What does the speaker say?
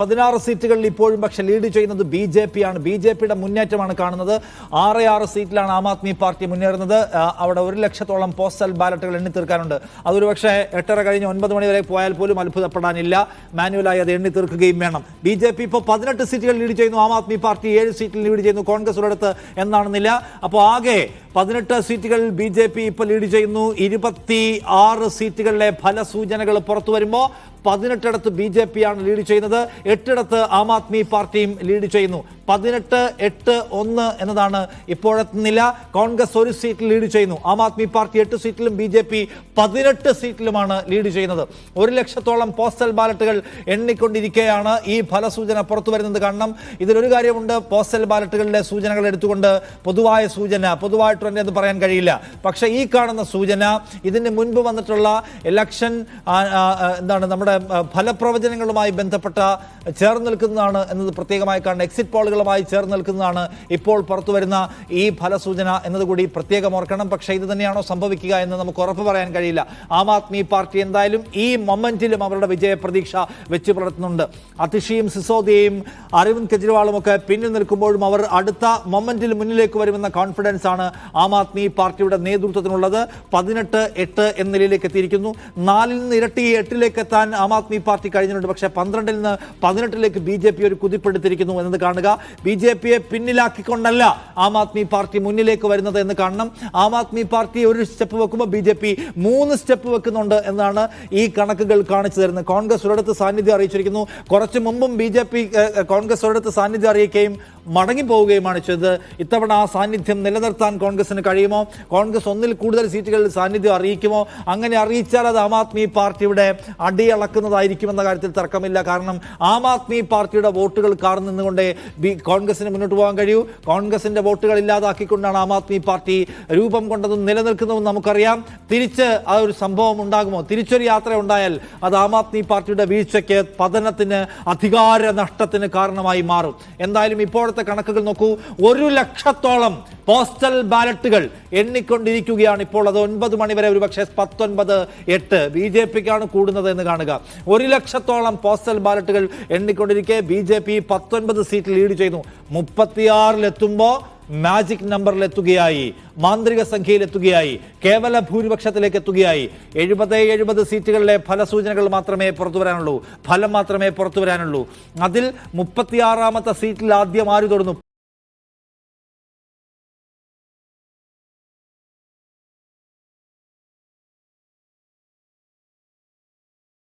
16 സീറ്റുകളിൽ ഇപ്പോഴും പക്ഷേ ലീഡ് ചെയ്യുന്നത് ബി.ജെ.പി. ആണ്. ബി.ജെ.പിയുടെ മുന്നേറ്റമാണ് കാണുന്നത്. 6 സീറ്റിലാണ് ആം ആദ്മി പാർട്ടി മുന്നേറുന്നത്. അവിടെ 1 ലക്ഷത്തോളം പോസ്റ്റൽ ബാലറ്റുകൾ എണ്ണി തീർക്കാനുണ്ട്. അതൊരു പക്ഷേ 8:30 കഴിഞ്ഞ് 9 മണി വരെ പോയാൽ പോലും അത്ഭുതപ്പെടാനില്ല. മാനുവലായി അത് എണ്ണി തീർക്കുകയും വേണം. ബി.ജെ.പി. ഇപ്പോൾ 18 സീറ്റുകൾ ലീഡ് ചെയ്യുന്നു. ആം ആദ്മി പാർട്ടി 7 സീറ്റിൽ ലീഡ് ചെയ്യുന്നു. കോൺഗ്രസ് ഒരിടത്ത് എന്നാണെന്നില്ല. അപ്പോൾ ആകെ 18 സീറ്റുകൾ ബി.ജെ.പി. ഇപ്പോൾ ലീഡ് ചെയ്യുന്നു. 26 സീറ്റുകളിലെ ഫലസൂചനകൾ പുറത്തു വരുമ്പോൾ 18 ബി.ജെ.പി. ആണ് ലീഡ് ചെയ്യുന്നത്. 8 ആം ആദ്മി പാർട്ടിയും ലീഡ് ചെയ്യുന്നു. 18-8-1 എന്നതാണ് ഇപ്പോഴത്തെ നില. കോൺഗ്രസ് 1 സീറ്റിൽ ലീഡ് ചെയ്യുന്നു. ആം ആദ്മി പാർട്ടി 8 സീറ്റിലും ബി.ജെ.പി. 18 സീറ്റിലുമാണ് ലീഡ് ചെയ്യുന്നത്. 1 ലക്ഷത്തോളം പോസ്റ്റൽ ബാലറ്റുകൾ എണ്ണിക്കൊണ്ടിരിക്കെയാണ് ഈ ഫലസൂചന പുറത്തു വരുന്നത്. കാരണം ഇതിലൊരു കാര്യമുണ്ട്, പോസ്റ്റൽ ബാലറ്റുകളിലെ സൂചനകൾ എടുത്തുകൊണ്ട് പൊതുവായ സൂചന, പൊതുവായിട്ട് തന്നെ എന്ന് പറയാൻ കഴിയില്ല. പക്ഷേ ഈ കാണുന്ന സൂചന ഇതിന് മുൻപ് വന്നിട്ടുള്ള ഇലക്ഷൻ നമ്മുടെ ഫലപ്രവചനങ്ങളുമായി ബന്ധപ്പെട്ട ചേർന്ന് നിൽക്കുന്നതാണ് എന്നത് പ്രത്യേകമായി കാണുന്ന, എക്സിറ്റ് പോളുകളുമായി ചേർന്ന് നിൽക്കുന്നതാണ് ഇപ്പോൾ പുറത്തു വരുന്ന ഈ ഫലസൂചന എന്നതുകൂടി പ്രത്യേകം ഓർക്കണം. പക്ഷേ ഇത് തന്നെയാണോ സംഭവിക്കുക എന്ന് നമുക്ക് ഉറപ്പ് പറയാൻ കഴിയില്ല. ആം ആദ്മി പാർട്ടി എന്തായാലും ഈ മൊമെന്റിലും അവരുടെ വിജയ പ്രതീക്ഷ വെച്ച് പുലർത്തുന്നുണ്ട്. അതിഷിയും സിസോദിയയും അരവിന്ദ് കെജ്രിവാളും ഒക്കെ പിന്നിൽ നിൽക്കുമ്പോഴും അവർ അടുത്ത മൊമെന്റിൽ മുന്നിലേക്ക് വരുമെന്ന കോൺഫിഡൻസ് ആണ് ആം ആദ്മി പാർട്ടിയുടെ നേതൃത്വത്തിനുള്ളത്. 18-8 എന്ന നിലയിലേക്ക് എത്തിയിരിക്കുന്നു. 4-ൽ നിന്ന് ഇരട്ടി 8-ലേക്ക് എത്താൻ ആം ആദ്മി പാർട്ടി കഴിഞ്ഞിട്ടുണ്ട്. പക്ഷേ 12-ൽ നിന്ന് 18-ലേക്ക് ബി.ജെ.പി. ഒരു കുതിപ്പെടുത്തിയിരിക്കുന്നു എന്നത് കാണുക. ബി.ജെ.പിയെ പിന്നിലാക്കിക്കൊണ്ടല്ല ആം ആദ്മി പാർട്ടി മുന്നിലേക്ക് വരുന്നത് എന്ന് കാണണം. ആം ആദ്മി പാർട്ടി ഒരു സ്റ്റെപ്പ് വെക്കുമ്പോൾ ബി.ജെ.പി. 3 സ്റ്റെപ്പ് വെക്കുന്നുണ്ട് എന്നാണ് ഈ കണക്കുകൾ കാണിച്ചു തരുന്നത്. കോൺഗ്രസ് ഒരിടത്ത് സാന്നിധ്യം അറിയിച്ചിരിക്കുന്നു. കുറച്ച് മുമ്പും ബി.ജെ.പി. കോൺഗ്രസ് ഒരിടത്ത് സാന്നിധ്യം അറിയിക്കുകയും മടങ്ങിപ്പോവുകയുമാണ് ചെയ്തത്. ഇത്തവണ ആ സാന്നിധ്യം നിലനിർത്താൻ കോൺഗ്രസിന് കഴിയുമോ? കോൺഗ്രസ് 1-ൽ കൂടുതൽ സീറ്റുകളിൽ സാന്നിധ്യം അറിയിക്കുമോ? അങ്ങനെ അറിയിച്ചാൽ അത് ആം ആദ്മി പാർട്ടിയുടെ അടിയളക്കുന്നതായിരിക്കുമെന്ന കാര്യത്തിൽ തർക്കമില്ല. കാരണം ആം ആദ്മി പാർട്ടിയുടെ വോട്ടുകൾ കാർന്നു നിന്നുകൊണ്ടേ കോൺഗ്രസിന് മുന്നോട്ട് പോകാൻ കഴിയൂ. കോൺഗ്രസിന്റെ വോട്ടുകൾ ഇല്ലാതാക്കിക്കൊണ്ടാണ് ആം ആദ്മി പാർട്ടി രൂപം കൊണ്ടതും നിലനിൽക്കുന്നതും നമുക്കറിയാം. തിരിച്ച് ആ ഒരു സംഭവം ഉണ്ടാകുമോ? തിരിച്ചൊരു യാത്ര ഉണ്ടായാൽ അത് ആം ആദ്മി പാർട്ടിയുടെ വീഴ്ചയ്ക്ക്, പതനത്തിന്, അധികാര നഷ്ടത്തിന് കാരണമായി മാറും. എന്തായാലും ഇപ്പോഴത്തെ കണക്കുകൾ നോക്കൂ. 1 ലക്ഷത്തോളം പോസ്റ്റൽ ബാലറ്റുകൾ എണ്ണിക്കൊണ്ടിരിക്കുകയാണ് ഇപ്പോൾ. അത് 9 മണി വരെ ഒരുപക്ഷെ 19-8 ബി.ജെ.പിക്കാണ് കൂടുന്നത് എന്ന് കാണുക. 1 ലക്ഷത്തോളം പോസ്റ്റൽ ബാലറ്റുകൾ എണ്ണിക്കൊണ്ടിരിക്കെ ബി.ജെ.പി. 19 സീറ്റിൽ ലീഡ് ചെയ്യുന്നു. 36-ലെത്തുമ്പോൾ മാജിക് നമ്പറിൽ എത്തുകയായി, മാന്ത്രിക സംഖ്യയിൽ എത്തുകയായി, കേവല ഭൂരിപക്ഷത്തിലേക്ക് എത്തുകയായി. 70 സീറ്റുകളിലെ ഫലസൂചനകൾ മാത്രമേ പുറത്തു വരാനുള്ളൂ, ഫലം മാത്രമേ പുറത്തു വരാനുള്ളൂ. അതിൽ 36-ാമത്തെ സീറ്റിൽ ആദ്യം ആര് തൊടുന്നു?